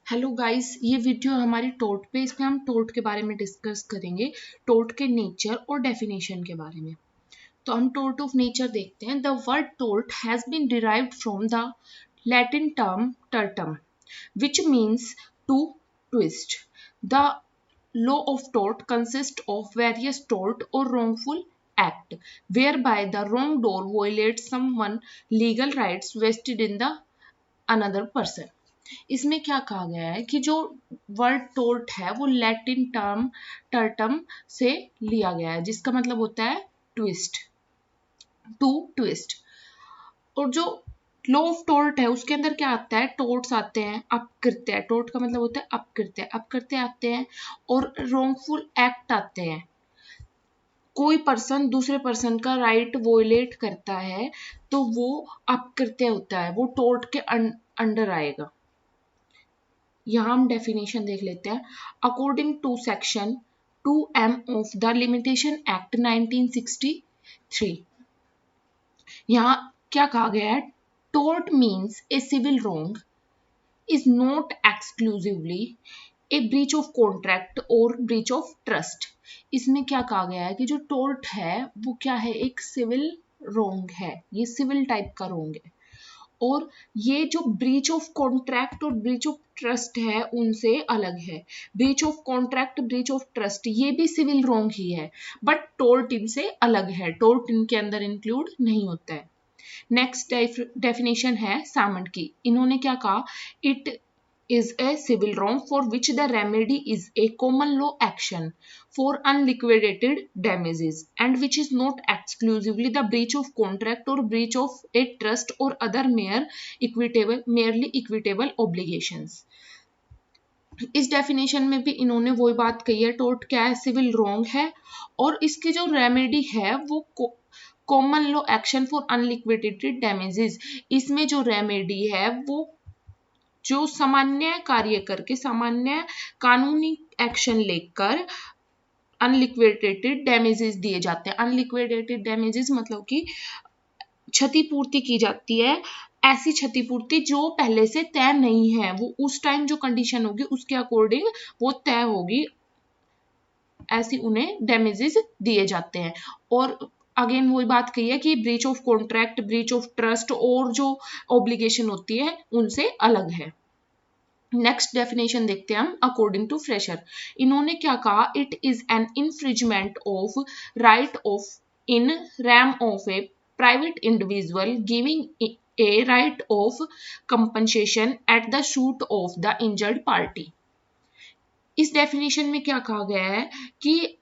Hello guys, ये video हमारी tort पे। इसमें हम टोर्ट के बारे में डिस्कस करेंगे, टोर्ट के नेचर और डेफिनेशन के बारे में। तो हम टोर्ट ऑफ नेचर देखते हैं। The word tort has been derived from the Latin term tortum which means to twist. The law of tort consists of various tort or wrongful act whereby the wrongdoer violates someone's legal rights vested in the another person. इसमें क्या कहा गया है कि जो word tort है वो Latin term टर्टम से लिया गया है, जिसका मतलब होता है ट्विस्ट, टू ट्विस्ट। और जो लॉ ऑफ टोर्ट है उसके अंदर क्या आता है, टोर्ट्स आते हैं, अपकृत्य। टोर्ट का मतलब होता है अपकृत्य, अपकृत्य आते हैं और रॉन्गफुल एक्ट आते हैं। कोई पर्सन दूसरे पर्सन का राइट वोलेट करता है तो वो अपकृत्य होता है, वो टोर्ट के अंडर आएगा। यहाँ हम डेफिनेशन देख लेते हैं। According to section 2M of the limitation act 1963, यहाँ क्या कहा गया है, tort means a civil wrong is not exclusively a breach of contract और ब्रीच ऑफ ट्रस्ट। इसमें क्या कहा गया है कि जो टोर्ट है वो क्या है, एक सिविल रॉन्ग है, ये सिविल टाइप का रॉन्ग है। और ये जो ब्रीच ऑफ कॉन्ट्रैक्ट और ब्रीच ऑफ ट्रस्ट है उनसे अलग है। Breach of contract, breach of trust ये भी सिविल रॉन्ग ही है, बट टोर्ट इनसे अलग है, टोर्ट इनके अंदर इंक्लूड नहीं होता है। नेक्स्ट डेफिनेशन है सामंत की। इन्होंने क्या कहा, it is a civil wrong for which the remedy is a common law action for unliquidated damages and which is not exclusively the breach of contract or breach of a trust or other merely equitable obligations. इस definition में भी इन्होंने वही बात कही है, tort क्या है, सिविल रॉन्ग है और इसकी जो रेमेडी है वो common law action for unliquidated damages. इसमें जो रेमेडी है वो जो सामान्य कार्य करके, सामान्य कानूनी एक्शन लेकर अनलिक्विडेटेड डैमेजेस दिए जाते हैं। अनलिक्विडेटेड डैमेजेस मतलब कि क्षतिपूर्ति की जाती है, ऐसी क्षतिपूर्ति जो पहले से तय नहीं है, वो उस टाइम जो कंडीशन होगी उसके अकॉर्डिंग वो तय होगी, ऐसी उन्हें डैमेजेस दिए जाते हैं। और अगेन वही बात कही है कि breach of contract, breach of trust और जो ऑब्लिगेशन होती है उनसे अलग है। नेक्स्ट डेफिनेशन देखते हैं हम अकॉर्डिंग टू फ्रेशर। इन्होंने क्या कहा, it is an infringement of right of in RAM of A private individual giving a right of compensation at the suit of the injured party. इस डेफिनेशन में क्या कहा गया है कि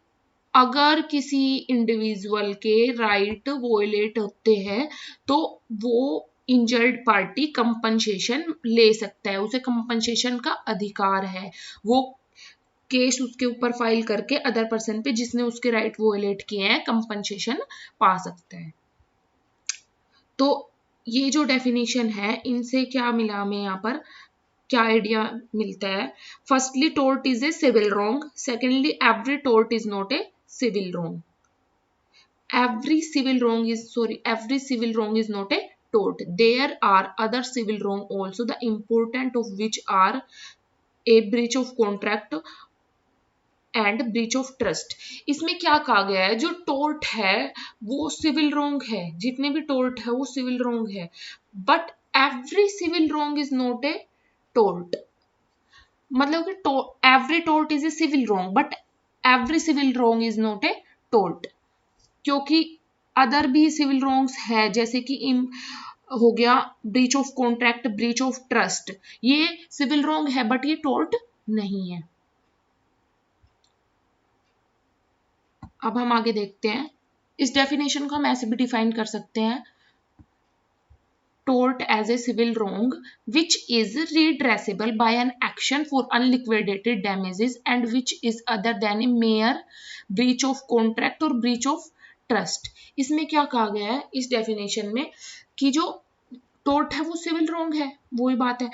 अगर किसी इंडिविजुअल के राइट वोलेट होते हैं तो वो इंजर्ड पार्टी कंपनसेशन ले सकता है, उसे कंपनसेशन का अधिकार है। वो केस उसके ऊपर फाइल करके अदर पर्सन पे जिसने उसके राइट वोलेट किए हैं कंपनसेशन पा सकता है। तो ये जो डेफिनेशन है इनसे क्या मिला हमें, यहाँ पर क्या आइडिया मिलता है। Firstly tort is a civil wrong, secondly every tort is not a civil wrong. Every civil wrong is not a tort. There are other civil wrong also, the important of which are a breach of contract and breach of trust. इसमें क्या कहा गया है, जो tort है वो civil wrong है, जितने भी टोर्ट है वो सिविल रॉन्ग है, but every civil wrong is not a tort. मतलब कि every tort is a civil wrong but every civil wrong is not a tort, क्योंकि अदर भी सिविल रॉन्ग्स है, जैसे कि हो गया breach of contract, breach of trust, ये सिविल रॉन्ग है बट ये टोर्ट नहीं है। अब हम आगे देखते हैं। इस डेफिनेशन को हम ऐसे भी डिफाइन कर सकते हैं, tort as a civil wrong which is redressable by an action for unliquidated damages and which is other than a mere breach of contract or breach of trust. इसमें क्या कहा गया है इस डेफिनेशन में कि जो टोर्ट है वो सिविल रॉन्ग है, वही बात है,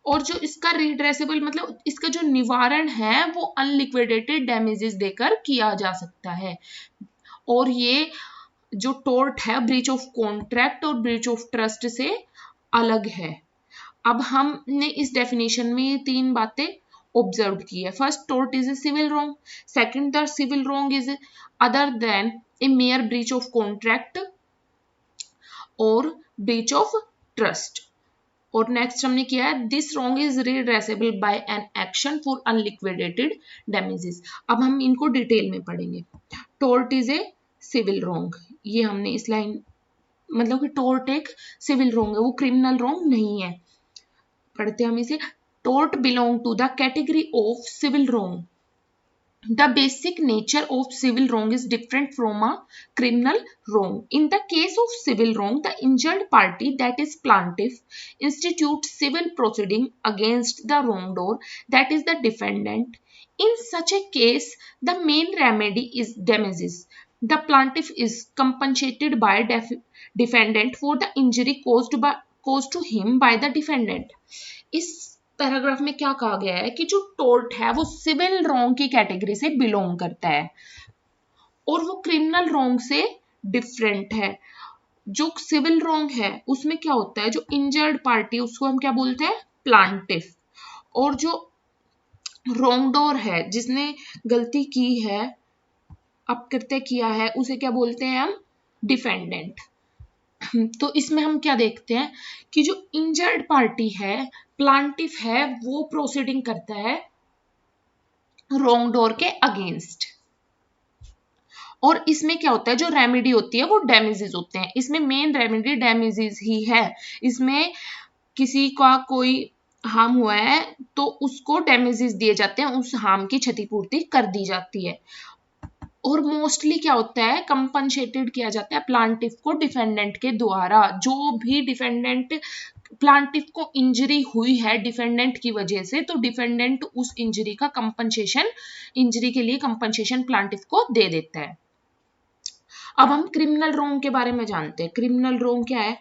और जो इसका रिड्रेसेबल मतलब इसका जो निवारण है वो अनलिक्विडेटेड डैमेजेस देकर किया जा सकता है। और ये जो टोर्ट है ब्रीच ऑफ कॉन्ट्रैक्ट और ब्रीच ऑफ ट्रस्ट से अलग है। अब हमने इस डेफिनेशन में ये 3 बातें ऑब्जर्व की है. First, tort is a civil wrong. Second, the civil wrong is other than a mere breach of contract और ब्रीच ऑफ ट्रस्ट. और नेक्स्ट हमने किया है, this wrong is redressable by an action for unliquidated damages. अब हम इनको detail में पढ़ेंगे. Tort is a civil wrong, ये हमने इस लाइन मतलब कि टोर्ट एक सिविल रॉन्ग है, वो क्रिमिनल रॉन्ग नहीं है. पढ़ते हम इसे. Tort belong to the category of civil wrong. The basic nature of civil wrong is different from a criminal wrong. In the case of civil wrong, the injured party, that is plaintiff, institutes civil proceeding against the wrongdoer, that is the defendant. In such a case, the main remedy is damages. The plaintiff is compensated by defendant for the injury caused to him by the defendant. इस paragraph में क्या कहा गया है कि जो tort है वो सिविल रॉन्ग की कैटेगरी से बिलोंग करता है और वो क्रिमिनल रॉन्ग से डिफरेंट है. जो सिविल रॉन्ग है उसमें क्या होता है, जो इंजर्ड पार्टी उसको हम क्या बोलते हैं, प्लांटिफ. और जो रॉन्गडोर है, जिसने गलती की है, अपकृत्य किया है, उसे क्या बोलते हैं हम, डिफेंडेंट. तो इसमें हम क्या देखते हैं कि जो इंजर्ड पार्टी है, प्लांटिफ है, वो प्रोसीडिंग करता है रॉन्गडोर के अगेंस्ट. और इसमें क्या होता है, जो रेमेडी होती है वो डैमेजेस होते हैं. इसमें मेन रेमेडी डैमेजेस ही है. इसमें किसी का कोई हार्म हुआ है तो उसको डैमेजेस दिए जाते हैं, उस हार्म की क्षतिपूर्ति कर दी जाती है. और मोस्टली क्या होता है, कंपनसेटेड किया जाता है प्लांटिफ को डिफेंडेंट के द्वारा. जो भी डिफेंडेंट, प्लांटिफ को इंजरी हुई है डिफेंडेंट की वजह से, तो डिफेंडेंट उस इंजरी का कंपनसेशन, इंजरी के लिए कंपनसेशन प्लांटिफ को दे देता है. अब हम क्रिमिनल रॉन्ग के बारे में जानते हैं. क्रिमिनल रॉन्ग क्या है,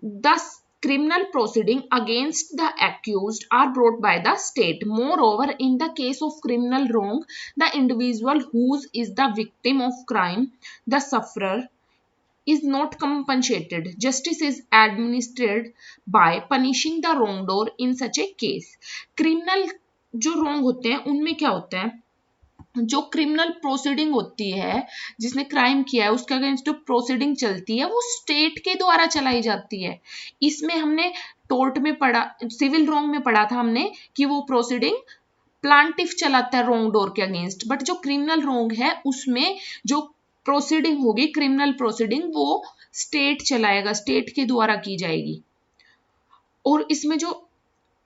दस criminal proceeding against the accused are brought by the state. Moreover, in the case of criminal wrong, the individual whose is the victim of crime, the sufferer, is not compensated. Justice is administered by punishing the wrongdoer in such a case. Criminal जो wrong होते हैं उनमें क्या होता है, जो criminal proceeding होती है, जिसने क्राइम किया है उसके अगेंस्ट जो प्रोसीडिंग चलती है वो स्टेट के द्वारा चलाई जाती है. इसमें हमने टोर्ट में पढ़ा, सिविल रॉन्ग में पढ़ा था हमने कि वो प्रोसीडिंग प्लांटिफ चलाता है रॉन्गडोर के अगेंस्ट. बट जो क्रिमिनल रॉन्ग है उसमें जो प्रोसीडिंग होगी, क्रिमिनल प्रोसीडिंग, वो स्टेट चलाएगा, स्टेट के द्वारा की जाएगी. और इसमें जो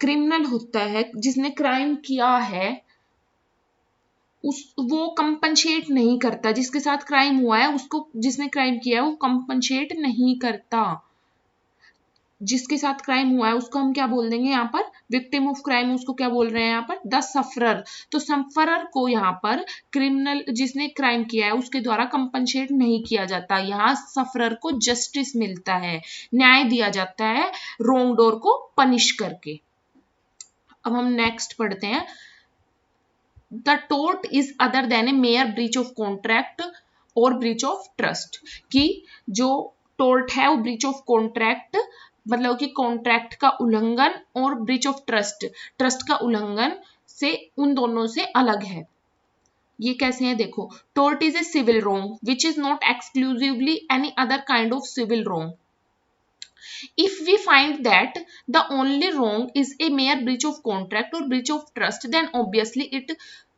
क्रिमिनल होता है, जिसने क्राइम किया है, वो कंपनसेट नहीं करता. जिसके साथ क्राइम हुआ है उसको, जिसने क्राइम किया है वो कंपनसेट नहीं करता. जिसके साथ क्राइम हुआ है उसको हम क्या बोल देंगे यहाँ पर, विक्टिम ऑफ क्राइम. उसको क्या बोल रहे हैं यहाँ पर, द सफरर. तो सफरर को यहाँ पर क्रिमिनल, जिसने क्राइम किया है उसके द्वारा कंपनसेट नहीं किया जाता. यहाँ सफरर को जस्टिस मिलता है, न्याय दिया जाता है रॉन्गडोर को पनिश करके. अब हम नेक्स्ट पढ़ते हैं. The tort is other than a mere breach of contract or breach of trust. कि जो tort है वो breach of contract मतलब कि कॉन्ट्रैक्ट का उल्लंघन और breach of trust, ट्रस्ट का उल्लंघन से, उन दोनों से अलग है. ये कैसे है देखो. tort is a civil wrong which is not exclusively any other kind of civil wrong. If we find that the only wrong is a mere breach of contract or breach of trust, then obviously it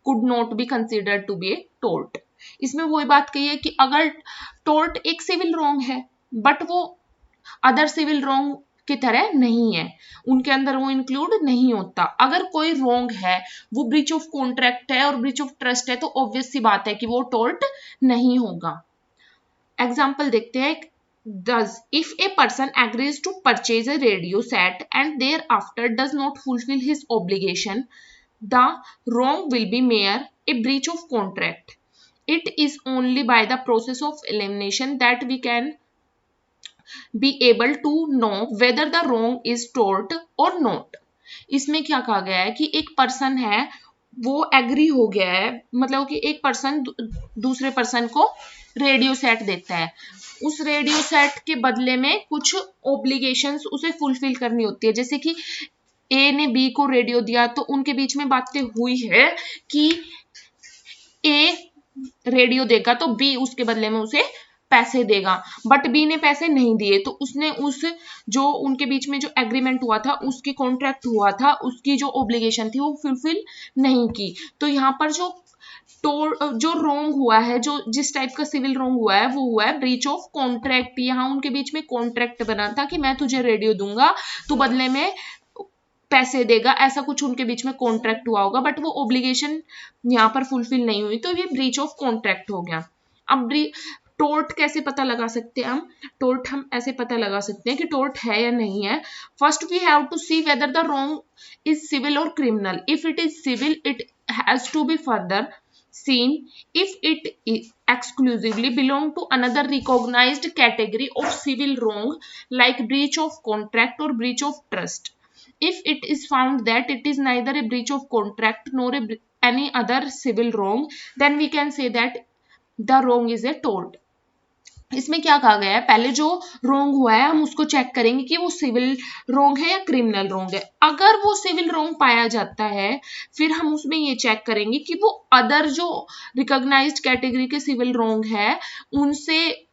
could not be considered to be a tort. इसमें वही बात कही है कि अगर tort एक civil wrong है but वो अदर सिविल रॉन्ग की तरह नहीं है, उनके अंदर वो इंक्लूड नहीं होता. अगर कोई रॉन्ग है, वो ब्रीच ऑफ कॉन्ट्रैक्ट है और ब्रीच ऑफ ट्रस्ट है, तो ऑब्वियस सी बात है कि वो टोर्ट नहीं होगा. एग्जाम्पल देखते हैं. Thus, if a person agrees to purchase a radio set and thereafter does not fulfill his obligation, the wrong will be mere a breach of contract. It is only by the process of elimination that we can be able to know whether the wrong is tort or not. इसमें क्या कहा गया है कि एक person है, वो agree हो गया है, मतलब कि एक पर्सन दूसरे पर्सन को रेडियो सेट देता है. उस रेडियो सेट के बदले में कुछ ओब्लिगेशंस उसे फुलफिल करनी होती है। जैसे कि ए ने बी को रेडियो दिया तो उनके बीच में बातें हुई है कि ए रेडियो देगा तो बी उसके बदले में उसे पैसे देगा, बट बी ने पैसे नहीं दिए तो उसने उस जो उनके बीच में जो एग्रीमेंट हुआ था, उसकी कॉन्ट्रैक्ट हुआ था, उसकी जो ऑब्लिगेशन थी वो फुलफिल नहीं की। तो यहाँ पर जो रोंग हुआ है, जो जिस टाइप का सिविल रोंग हुआ है वो हुआ है ब्रीच ऑफ कॉन्ट्रैक्ट। यहाँ उनके बीच में कॉन्ट्रैक्ट बना था कि मैं तुझे रेडियो दूंगा तो बदले में पैसे देगा, ऐसा कुछ उनके बीच में कॉन्ट्रैक्ट हुआ होगा, बट वो ऑब्लिगेशन यहाँ पर फुलफिल नहीं हुई तो ये ब्रीच ऑफ कॉन्ट्रैक्ट हो गया। अब टोर्ट कैसे पता लगा सकते हैं हम ऐसे पता लगा सकते हैं कि टोर्ट है या नहीं है। First we have to see whether the wrong is civil और criminal. If it is civil it has to be further seen if it exclusively belong to another recognized category of civil wrong like breach of contract or breach of trust. If it is found that it is neither a breach of contract nor any other civil wrong, then we can say that the wrong is a tort. इसमें क्या कहा गया है, पहले जो रोंग हुआ है हम उसको चेक करेंगे कि वो सिविल रोंग है या क्रिमिनल रोंग है। अगर वो सिविल रोंग पाया जाता है फिर हम उसमें ये चेक करेंगे कि वो अदर जो रिकॉग्नाइज्ड कैटेगरी के सिविल रोंग है उनसे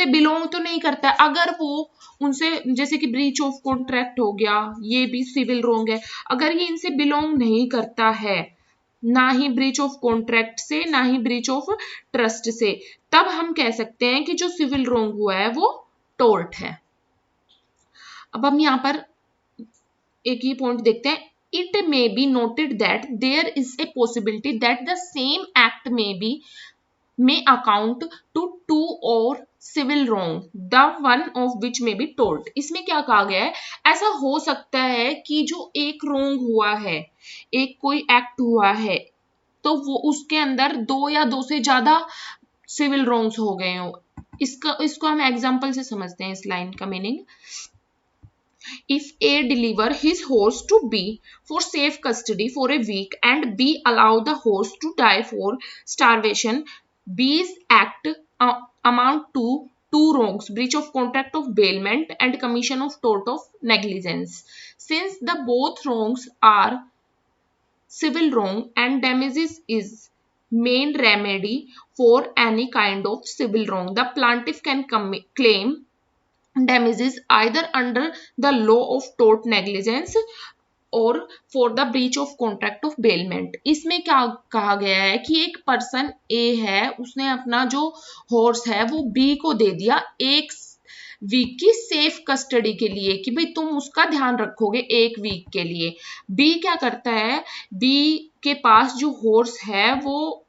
बिलोंग तो नहीं करता है। अगर वो उनसे, जैसे कि ब्रीच ऑफ कॉन्ट्रैक्ट हो गया, ये भी सिविल रोंग है, अगर ये इनसे बिलोंग नहीं करता है, ना ही ब्रीच ऑफ कॉन्ट्रैक्ट से ना ही ब्रीच ऑफ ट्रस्ट से, तब हम कह सकते हैं कि जो सिविल रोंग हुआ है वो टोर्ट है। अब हम यहाँ पर एक ही पॉइंट देखते हैं। It may be noted that there is a possibility that the same act may account to two or civil wrong, the one of which may be tort. इसमें क्या कहा गया है, ऐसा हो सकता है कि जो एक रोंग हुआ है, एक कोई एक्ट हुआ है, तो वो उसके अंदर दो या दो से ज्यादा सिविल रोंग्स हो गए हो। इसको हम एग्जांपल से समझते हैं इस लाइन का meaning. If A deliver his horse to B for safe custody for a week and B allow the horse to die for starvation, B's act amount to two wrongs: breach of contract of bailment and commission of tort of negligence. Since the both wrongs are civil wrong and damages is main remedy for any kind of civil wrong, the plaintiff can claim damages either under the law of tort negligence और for the breach of contract of bailment. इसमें क्या कहा गया है कि एक person ए है, उसने अपना जो हॉर्स है वो बी को दे दिया एक वीक की सेफ कस्टडी के लिए कि भाई तुम उसका ध्यान रखोगे एक वीक के लिए। बी क्या करता है, बी के पास जो हॉर्स है वो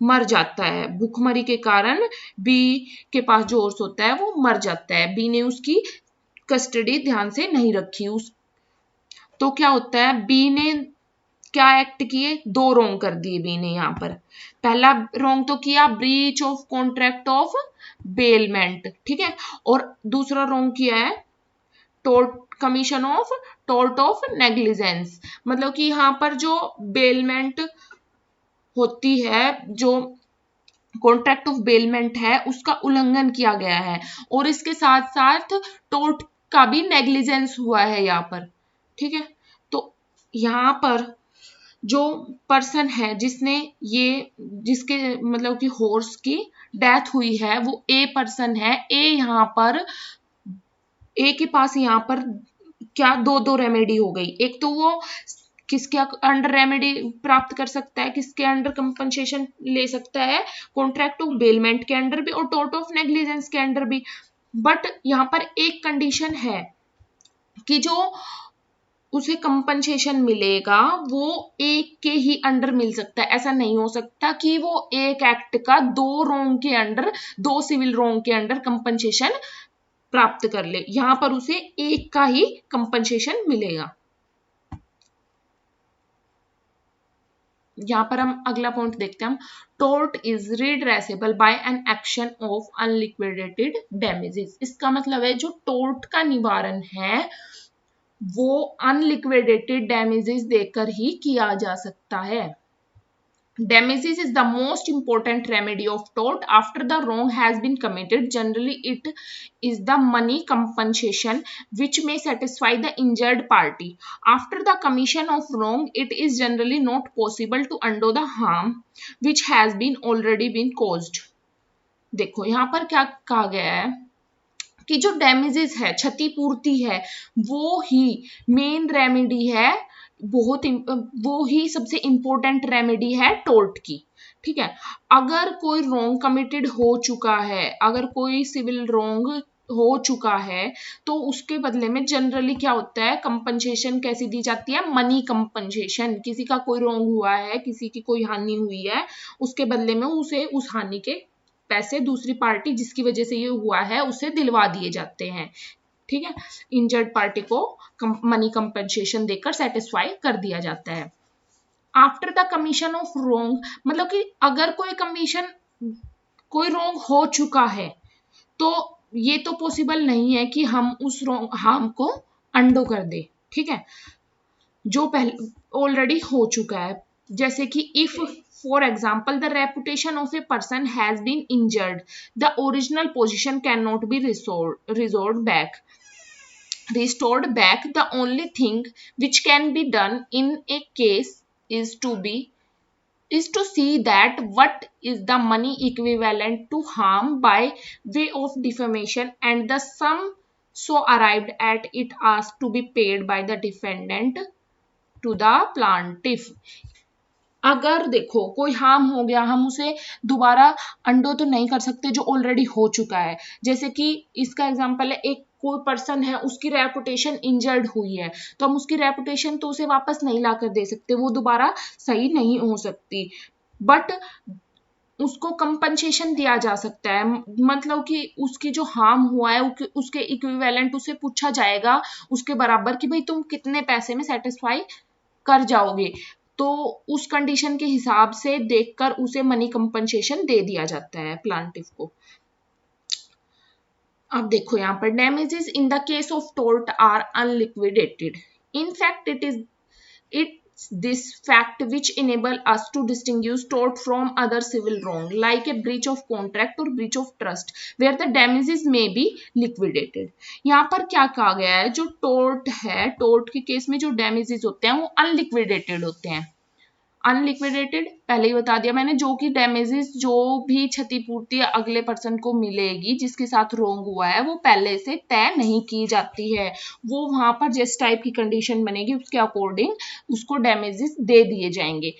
मर जाता है, भूखमरी के कारण बी के पास जो हॉर्स होता है वो मर जाता है। बी ने उसकी कस्टडी ध्यान से नहीं रखी, तो क्या होता है, बी ने क्या एक्ट किए, दो रोंग कर दिए बी ने। यहाँ पर पहला रोंग तो किया breach of contract of bailment, ठीक है, और दूसरा रोंग किया है tort commission of tort of negligence. मतलब कि यहाँ पर जो बेलमेंट होती है, जो कॉन्ट्रैक्ट ऑफ बेलमेंट है, उसका उल्लंघन किया गया है और इसके साथ साथ टोर्ट का भी नेग्लिजेंस हुआ है यहाँ पर, ठीक है। तो यहाँ पर जो पर्सन है जिसके मतलब कि हॉर्स की डेथ हुई है वो ए पर्सन है। यहाँ पर ए के पास यहाँ पर क्या दो रेमेडी हो गई। एक तो वो किसके अंडर रेमेडी प्राप्त कर सकता है, किसके अंडर कंपनसेशन ले सकता है, कॉन्ट्रैक्ट ऑफ बेलमेंट के अंडर भी और टोर्ट ऑफ नेग्लिजेंस के अंडर भी। बट यहाँ पर एक कंडीशन है कि जो उसे कंपनसेशन मिलेगा वो एक के ही अंडर मिल सकता है। ऐसा नहीं हो सकता कि वो एक एक्ट का दो रोंग के अंडर, दो सिविल रोंग के अंडर कंपनसेशन प्राप्त कर ले। यहां पर उसे एक का ही कंपनसेशन मिलेगा। यहां पर हम अगला पॉइंट देखते हैं हम, tort is redressable by an action of unliquidated damages. इसका मतलब है जो टोर्ट का निवारण है वो अनलिक्विडेटेड डैमेजेस देकर ही किया जा सकता है। Damages is the most important remedy of tort after the wrong has been committed. Generally, it is the money compensation which may satisfy the injured party. After the commission of wrong, it is generally not possible to undo the harm which has been already been caused. देखो यहाँ पर क्या कहा गया है कि जो damages है, क्षतिपूर्ति है, वो ही मेन रेमेडी है, वो ही सबसे इंपॉर्टेंट रेमेडी है टोर्ट की। ठीक है, अगर कोई रॉन्ग कमिटेड हो चुका है, अगर कोई सिविल रॉन्ग हो चुका है, तो उसके बदले में जनरली क्या होता है, कंपनसेशन कैसी दी जाती है, मनी कंपनसेशन। किसी का कोई रॉन्ग हुआ है, किसी की कोई हानि हुई है, उसके बदले में उसे उस हानि के पैसे दूसरी पार्टी जिसकी वजह से ये हुआ है उसे दिलवा दिए जाते हैं। ठीक है, इंजर्ड पार्टी को मनी कंपनसेशन देकर सेटिस्फाई कर दिया जाता है। After the commission of wrong, मतलब कि अगर कोई रॉन्ग हो चुका है तो ये तो पॉसिबल नहीं है कि हम उस रॉन्ग हार्म को अंडो कर दे। ठीक है, जो पहले ऑलरेडी हो चुका है, जैसे कि if for example the reputation of a person has been injured, the original position cannot be restored back. The only thing which can be done in a case is to see that what is the money equivalent to harm by way of defamation, and the sum so arrived at it asked to be paid by the defendant to the plaintiff. अगर देखो कोई harm हो गया, हम उसे दोबारा अंडो तो नहीं कर सकते जो ऑलरेडी हो चुका है। जैसे कि इसका एग्जांपल है, एक कोई पर्सन है, उसकी रेपुटेशन इंजर्ड हुई है, तो हम उसकी रेपुटेशन तो उसे वापस नहीं ला कर दे सकते, वो दोबारा सही नहीं हो सकती, बट उसको कंपनसेशन दिया जा सकता है। मतलब कि उसकी जो हार्म हुआ है उसके इक्विवेलेंट उसे पूछा जाएगा, उसके बराबर कि भाई तुम कितने पैसे में सेटिस्फाई कर जाओगे, तो उस कंडीशन के हिसाब से देखकर उसे मनी कंपनसेशन दे दिया जाता है प्लांटिफ को। अब देखो यहाँ पर damages in the case of tort are unliquidated. In fact it's this fact which enable us to distinguish tort from other civil wrong like a breach of contract or breach of trust where the damages may be liquidated। यहाँ पर क्या कहा गया है, जो tort है, tort के case में जो डैमेजेस होते हैं वो अनलिक्विडेटेड होते हैं। अनलिक्विडेटेड पहले ही बता दिया मैंने, जो कि डैमेजेस, जो भी क्षतिपूर्ति अगले पर्सन को मिलेगी जिसके साथ रोंग हुआ है, वो पहले से तय नहीं की जाती है, वो वहां पर जिस टाइप की कंडीशन बनेगी उसके अकॉर्डिंग उसको डैमेजेस दे दिए जाएंगे।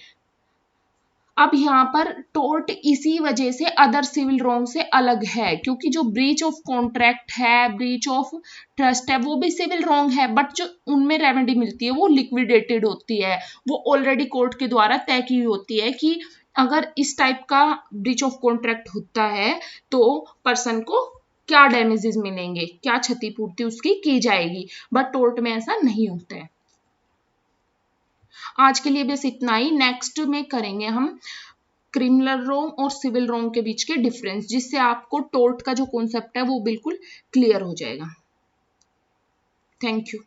अब यहाँ पर टोर्ट इसी वजह से अदर सिविल रॉन्ग से अलग है, क्योंकि जो ब्रीच ऑफ कॉन्ट्रैक्ट है, ब्रीच ऑफ ट्रस्ट है, वो भी सिविल रॉन्ग है, बट जो उनमें रेमेडी मिलती है वो लिक्विडेटेड होती है, वो ऑलरेडी कोर्ट के द्वारा तय की होती है कि अगर इस टाइप का ब्रीच ऑफ कॉन्ट्रैक्ट होता है तो पर्सन को क्या डैमेजेस मिलेंगे, क्या क्षतिपूर्ति उसकी की जाएगी, बट टोर्ट में ऐसा नहीं होता है। आज के लिए बस इतना ही। नेक्स्ट में करेंगे हम क्रिमिनल रॉन्ग और सिविल रॉन्ग के बीच के डिफरेंस, जिससे आपको टोर्ट का जो कॉन्सेप्ट है वो बिल्कुल क्लियर हो जाएगा। Thank you.